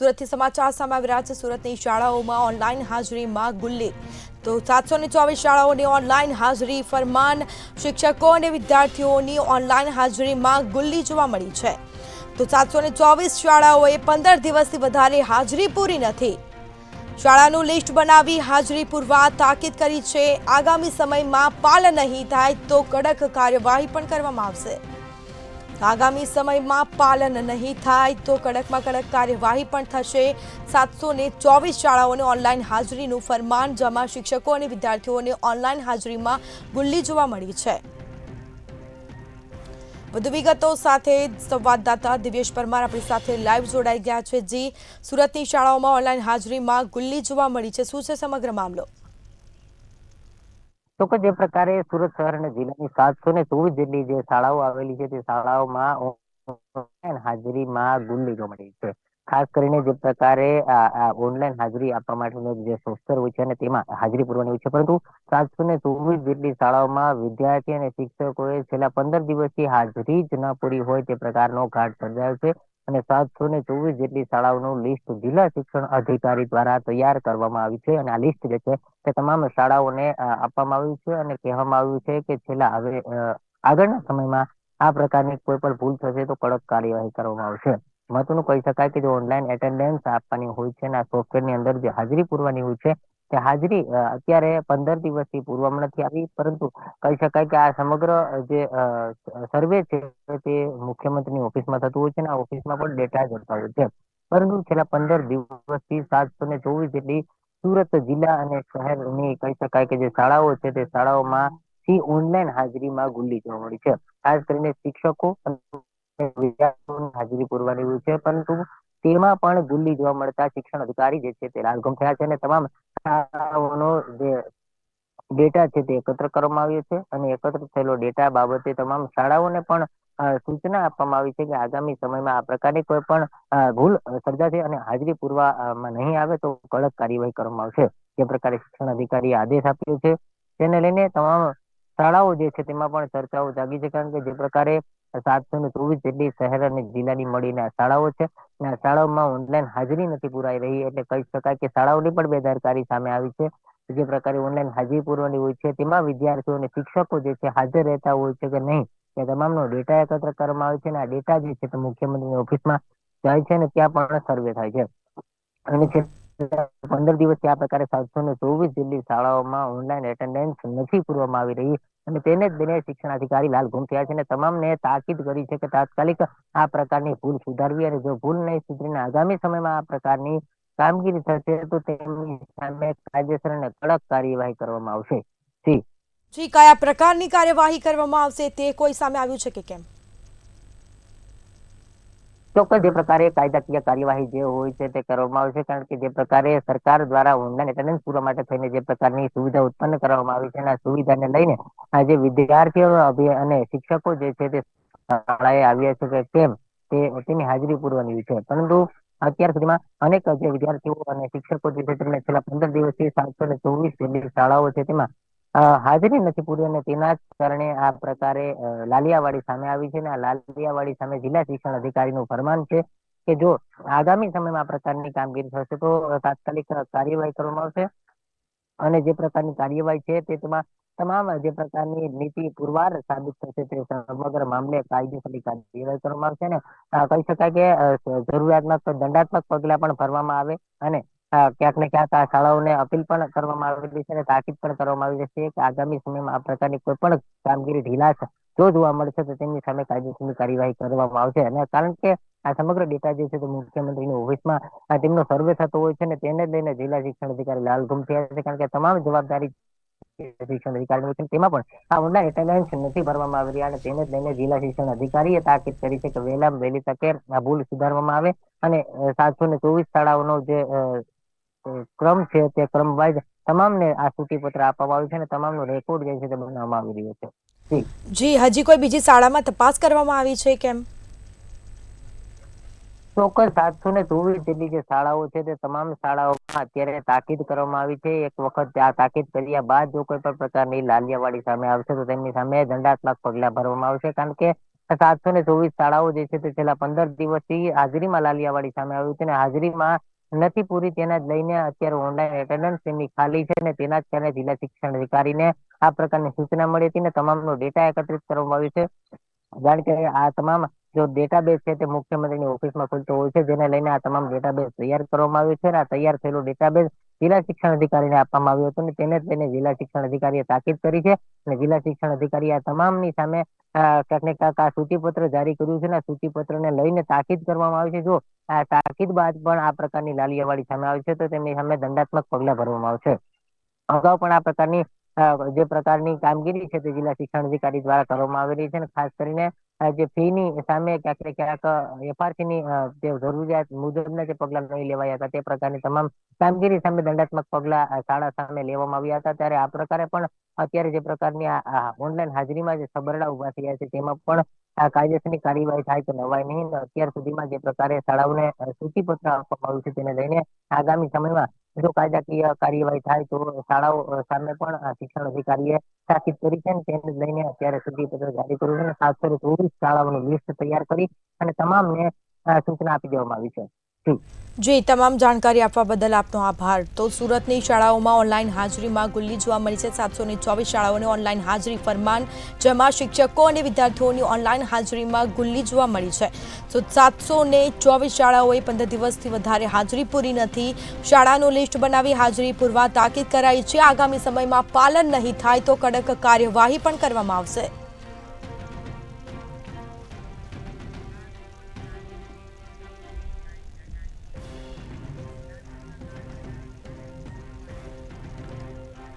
સુરતથી સમાચાર સામે આવી રહ્યા છે। સુરતની શાળાઓમાં ઓનલાઈન હાજરીમાં ગુલ્લી તો 724 શાળાઓની ઓનલાઈન હાજરી ફરમાન। શિક્ષકો અને વિદ્યાર્થીઓની ઓનલાઈન હાજરીમાં ગુલ્લી જોવા મળી છે। તો 724 શાળાઓએ 15 દિવસથી વધારે હાજરી પૂરી નથી। શાળાનું લિસ્ટ બનાવી હાજરી પૂરવા તાકીદ કરી છે। આગામી સમયમાં પાલન નહીં થાય તો કડક કાર્યવાહી પણ કરવામાં આવશે। આગામી સમયમાં પાલન નહીં થાય તો કડકમાં કડક કાર્યવાહી પણ થશે। 724 શાળાઓને ઓનલાઈન હાજરીનું ફરમાન, જેમાં શિક્ષકો અને વિદ્યાર્થીઓને ઓનલાઈન હાજરીમાં ગુલ્લી જોવા મળી છે। વધુ વિગતો સાથે સંવાદદાતા દિવ્યેશ પરમાર આપણી સાથે લાઈવ જોડાઈ ગયા છે। જી, સુરતની શાળાઓમાં ઓનલાઈન હાજરીમાં ગુલ્લી જોવા મળી છે, શું છે સમગ્ર મામલો? ચોક્કસ જે પ્રકારે સુરત શહેર અને જિલ્લાની 724 જેટલી જે શાળાઓ આવેલી છે તે શાળાઓમાં ઓનલાઈન હાજરીમાં ગુલ્લી જોવા મળી છે। ખાસ કરીને જે પ્રકારે ઓનલાઈન હાજરી આપવા માટેનો જે સોફ્ટવેર હોય છે અને તેમાં હાજરી પૂરવાની હોય છે, પરંતુ 724 જેટલી શાળાઓમાં વિદ્યાર્થી અને શિક્ષકોએ છેલ્લા 15 દિવસથી હાજરી જ ન પૂરી હોય તે પ્રકારનો ઘાટ સર્જાયો છે। અને 724 જેટલી શાળાઓનું લિસ્ટ જિલ્લા શિક્ષણ અધિકારી દ્વારા તૈયાર કરવામાં આવ્યું છે અને આ લિસ્ટ જે છે તે તમામ શાળાઓને આપવામાં આવ્યું છે અને કહેવામાં આવ્યું છે કે છેલ્લા હવે આગળના સમયમાં આ પ્રકારની કોઈ પણ ભૂલ થશે તો કડક કાર્યવાહી કરવામાં આવશે। મહત્વનું કહી શકાય કે જો ઓનલાઈન એટેન્ડન્સ આપવાની હોય છે અને આ સોફ્ટવેરની અંદર જે હાજરી પૂરવાની હોય છે તે હાજરી અત્યારે 15 દિવસથી પૂરવામાં નથી આવી, પરંતુ કહી શકાય કે આ સમગ્ર જે સર્વે છે તે મુખ્યમંત્રીની ઓફિસમાં થતું હોય છે અને આ ઓફિસમાં પણ ડેટા જળતા હોય છે, પરંતુ છેલ્લા 15 દિવસથી 724 જેટલી સુરત જિલ્લા અને શહેરની કહી શકાય કે જે શાળાઓ છે તે શાળાઓમાં ઓનલાઈન હાજરીમાં ગુલ્લી જોવા મળી છે। ખાસ કરીને શિક્ષકો અને વિદ્યાર્થીઓની હાજરી પૂરવાની હોય છે, પરંતુ તેમાં પણ ગુલ્લી જોવા મળતા શિક્ષણ અધિકારી જે છે તે લાલઘુમ થયા છે અને તમામ શાળાઓનો જે ડેટા છે તે એકત્ર કરવામાં આવ્યો છે અને એકત્ર થયેલો ડેટા બાબતે તમામ શાળાઓને પણ સૂચના આપવામાં આવી છે કે આગામી સમયમાં આ પ્રકારની કોઈ પણ ભૂલ સર્જાશે અને હાજરી પૂરવામાં નહીં આવે તો કડક કાર્યવાહી કરવામાં આવશે। જે પ્રકારે શિક્ષણ અધિકારીએ આદેશ આપ્યો છે તેને લઈને તમામ શાળાઓ જે છે તેમાં પણ ચર્ચાઓ જાગી છે, કારણ કે જે પ્રકારે 724 જેટલી શહેર અને જિલ્લાની મળીને આ શાળાઓ છે અને આ શાળાઓમાં ઓનલાઈન હાજરી નથી પુરાઈ રહી, એટલે કહી શકાય કે શાળાઓની પણ બેદરકારી સામે આવી છે। જે પ્રકારે ઓનલાઈન હાજરી પૂરવાની હોય છે તેમાં વિદ્યાર્થીઓ અને શિક્ષકો જે છે હાજર રહેતા હોય છે કે નહીં તે તમામનો ડેટા એકત્ર કરવામાં આવે છે અને આ ડેટા જે છે તે મુખ્યમંત્રીની ઓફિસમાં જાય છે અને ત્યાં પણ સર્વે થાય છે અને 15 દિવસથી આ પ્રકારે 724 જેટલી શાળાઓમાં ઓનલાઈન એટેન્ડન્સ નથી પૂરવામાં આવી રહી અને તેને જ લઈને શિક્ષણાધિકારી લાલઘુમ થયા છે અને તમામને તાકીદ કરી છે કે તાત્કાલિક આ પ્રકારની ભૂલ સુધારવી અને જો ભૂલ નહીં સુધરીને આગામી સમયમાં આ પ્રકારની કામગીરી થશે તો તેમની સામે કાયદેસર અને કડક કાર્યવાહી કરવામાં આવશે। જી જી, કયા પ્રકારની કાર્યવાહી કરવામાં આવશે તે કોઈ સામે આવ્યું છે કે કેમ? ચોક્કસ જે પ્રકારે કાયદાકીય કાર્યવાહી જે હોય છે તે કરવામાં આવશે, કારણ કે જે પ્રકારે સરકાર દ્વારા ઓનલાઈન એટેન્ડન્સ પૂરવા માટે થઈને જે પ્રકારની સુવિધા ઉત્પન્ન કરવામાં આવી છે અને આ સુવિધાને લઈને આજે વિદ્યાર્થીઓ અને શિક્ષકો જે છે તે શાળાએ આવ્યા છે કે કેમ તેની હાજરી પૂરવાની હોય છે, પરંતુ અત્યાર સુધીમાં અનેક જે વિદ્યાર્થીઓ અને શિક્ષકો જે છે તેમને છેલ્લા 15 દિવસથી 724 જેટલી શાળાઓ છે તેમાં હાજરી નથી પૂરી અને તેના જ કારણે આ પ્રકારે લાલિયાવાડી સામે આવી છે અને આ લાલિયાવાડી સામે જિલ્લા શિક્ષણ અધિકારીનું ફરમાન છે કે જો આગામી સમયમાં આ પ્રકારની કામગીરી થશે તો તાત્કાલિક કાર્યવાહી કરવામાં આવશે અને જે પ્રકારની કાર્યવાહી છે તે તેમાં તમામ જે પ્રકારની નીતિ પુરવાર સાબિત થશે તે સમગ્ર મામલે કાયદેસરની કાર્યવાહી કરવામાં આવશે ને કહી શકાય કે જરૂરિયાત્મક દંડાત્મક પગલા પણ ભરવામાં આવે અને ક્યાંક ને ક્યાંક આ શાળાઓને અપીલ પણ કરવામાં આવેલી છે અને તાકીદ પણ કરવામાં આવી છે કે આગામી સમયમાં આ પ્રકારની કોઈ પણ કામગીરી ઢીલાશ જો જોવા મળશે તો તેમની સામે કાયદેસરની કાર્યવાહી કરવામાં આવશે અને કારણ કે આ સમગ્ર ડેટા જે છે તે મુખ્યમંત્રીની ઓફિસમાં તેમનો સર્વે થતો હોય છે ને તેને જ લઈને જિલ્લા શિક્ષણ અધિકારી લાલઘુમ થયા છે, કારણ કે તમામ જવાબદારી શિક્ષણ અધિકારી છે તેમાં પણ આ ઓનલાઈન એટેન્ડન્સ નથી ભરવામાં આવી રહ્યા અને તેને જ લઈને જિલ્લા શિક્ષણ અધિકારીએ તાકીદ કરી છે કે વહેલી તકે આ ભૂલ સુધારવામાં આવે અને 724 શાળાઓનો જે ક્રમ છે તે ક્રમ વાઇઝ તમામને આ સૂચિપત્ર આપવામાં આવ્યું છે અને તમામનો રેકોર્ડ જે છે તે બનાવવામાં આવી રહ્યો છે। જી જી, હજી કોઈ બીજી શાળામાં તપાસ કરવામાં આવી છે કેમ? ચોક્કસ 724 જેટલી જે શાળાઓ છે તે તમામ શાળાઓમાં અત્યારે તાકીદ કરવામાં આવી છે। એક વખત આ તાકીદ કર્યા બાદ જો કોઈ પણ પ્રકારની લાલિયાવાડી સામે આવશે તો તેમની સામે દંડાત્મક પગલા ભરવામાં આવશે, કારણ કે 724 શાળાઓ જે છે તે છેલ્લા 15 દિવસથી હાજરીમાં લાલિયાવાડી સામે આવ્યું છે અને હાજરીમાં નથી પૂરી તેના જ લઈને અત્યારે ઓનલાઈન એટેન્ડન્સ તેમની ખાલી છે અને તેના જ કારણે જિલ્લા શિક્ષણ અધિકારીને આ પ્રકારની સૂચના મળી હતી અને તમામનો ડેટા એકત્રિત કરવામાં આવ્યો છે. જાણ કે આ તમામ જો ડેટાબેઝ છે તે મુખ્યમંત્રીની ઓફિસમાં ખુલતો હોય છે, જેને લઈને આ તમામ ડેટાબેઝ તૈયાર કરવામાં આવ્યું છે અને આ તૈયાર થયેલું ડેટાબેઝ જિલ્લા શિક્ષણ અધિકારીને આપવામાં આવ્યું હતું અને તેને જ લઈને જિલ્લા શિક્ષણ અધિકારીએ તાકીદ કરી છે અને જિલ્લા શિક્ષણ અધિકારીએ આ તમામની સામે ક્યાંક ને ક્યાંક આ સૂચિપત્ર જારી કર્યું છે અને આ સૂચિપત્રને લઈને તાકીદ કરવામાં આવી છે. જો આ તાકીદ બાદ પણ આ પ્રકારની લાલિયાવાડી સામે આવી છે તો તેમની સામે દંડાત્મક પગલાં ભરવામાં આવશે. અગાઉ પણ આ પ્રકારની જે પ્રકારની કામગીરી છે તે જિલ્લા શિક્ષણ અધિકારી દ્વારા કરવામાં આવેલી છે અને ખાસ કરીને જે ફીની સામે ક્યાંક ને ક્યાંક એફઆરસીની જે જરૂરિયાત મુજબના જે પગલાં નહીં લેવાયા હતા તે પ્રકારની તમામ કામગીરી સામે દંડાત્મક પગલાં શાળા સામે લેવામાં આવ્યા હતા. ત્યારે આ પ્રકારે પણ અત્યારે જે પ્રકારની આ ઓનલાઈન હાજરીમાં જે સબરડા ઉભા થયા છે તેમાં પણ આ કાયદેસરની કાર્યવાહી થાય તો નવાય નહીં. અત્યાર સુધીમાં જે પ્રકારે શાળાઓને સૂચિપત્ર આપવામાં આવ્યું છે તેને લઈને આગામી સમયમાં જો કાયદાકીય કાર્યવાહી થાય તો શાળાઓ સામે પણ શિક્ષણ અધિકારીએ તાકીદ કરી છે. તેને લઈને અત્યારે સૂચિપત્ર જારી કર્યું છે અને 724 શાળાઓનું લિસ્ટ તૈયાર કરી અને તમામને સૂચના આપી દેવામાં આવી છે. જી, તમામ જાણકારી આપવા બદલ આપનો આભાર. તો સુરતની શાળાઓમાં ઓનલાઈન હાજરીમાં ગુલ્લી જોવા મળી છે. 724 શાળાઓને ઓનલાઈન હાજરી ફરમાન, જેમાં શિક્ષકો અને વિદ્યાર્થીઓની ઓનલાઈન હાજરીમાં ગુલ્લી જોવા મળી છે. તો 724 શાળાઓએ 15 દિવસથી વધારે હાજરી પૂરી નથી. શાળાનું લિસ્ટ બનાવી હાજરી પૂરવા તાકીદ કરાઈ છે. આગામી સમયમાં પાલન નહીં થાય તો કડક કાર્યવાહી પણ કરવામાં આવશે.